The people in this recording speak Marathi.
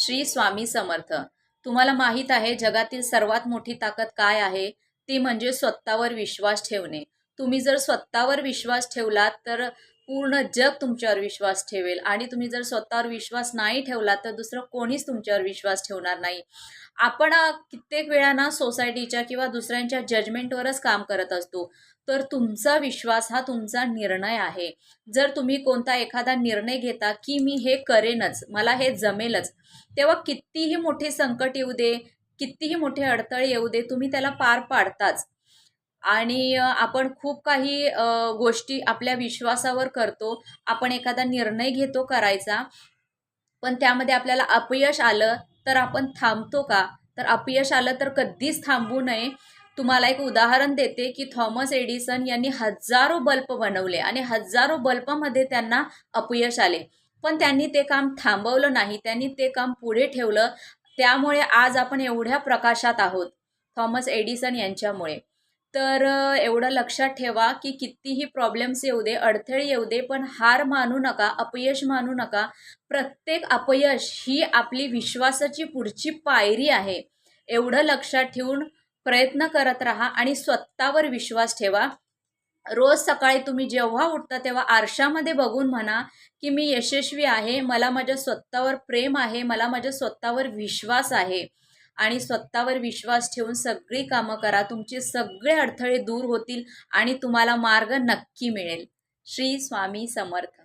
श्री स्वामी समर्थ. तुम्हाला माहीत आहे जगातील सर्वात मोठी ताकद काय आहे? ती म्हणजे स्वतःवर विश्वास ठेवणे. तुम्ही जर स्वतःवर विश्वास ठेवलात तर पूर्ण जग तुमच्यावर विश्वास ठेवेल आणि तुम्ही जर स्वतःवर विश्वास नाही ठेवला तर दुसरं कोणीच तुमच्यावर विश्वास ठेवणार नाही. आपण कित्येक वेळा ना सोसायटीच्या किंवा दुसऱ्यांच्या जजमेंटवरच काम करत असतो. तर तुमचा विश्वास हा तुमचा निर्णय आहे. जर तुम्ही कोणता एखादा निर्णय घेता की मी हे करेनच, मला हे जमेलच, तेव्हा कितीही मोठे संकट येऊ दे, कितीही मोठे अडथळे येऊ दे, तुम्ही त्याला पार पाडताच. आणि आपण खूप काही गोष्टी आपल्या विश्वासावर करतो. आपण एखादा निर्णय घेतो करायचा, पण त्यामध्ये आपल्याला अपयश आलं तर आपण थांबतो का? तर अपयश आलं तर कधीच थांबू नये. तुम्हाला एक उदाहरण देते की थॉमस एडिसन यांनी हजारो बल्ब बनवले आणि हजारो बल्बमध्ये त्यांना अपयश आले, पण त्यांनी ते काम थांबवलं नाही, त्यांनी ते काम पुढे ठेवलं. त्यामुळे आज आपण एवढ्या प्रकाशात आहोत, थॉमस एडिसन यांच्यामुळे. तर एवढं लक्षात ठेवा की कितीही प्रॉब्लेम्स येऊ दे, अडथळे येऊ दे, पण हार मानू नका, अपयश मानू नका. प्रत्येक अपयश ही आपली विश्वासाची पुढची पायरी आहे. एवढं लक्षात ठेवून प्रयत्न करत राहा आणि स्वतःवर विश्वास ठेवा. रोज सकाळी तुम्ही जेव्हा उठता तेव्हा आरशामध्ये बघून म्हणा की मी यशस्वी आहे, मला माझ्या स्वतःवर प्रेम आहे, मला माझ्या स्वतःवर विश्वास आहे. आणि स्वतःवर विश्वास ठेवून सगळी कामं करा. तुमचे सगळे अडथळे दूर होतील आणि तुम्हाला मार्ग नक्की मिळेल. श्री स्वामी समर्थ.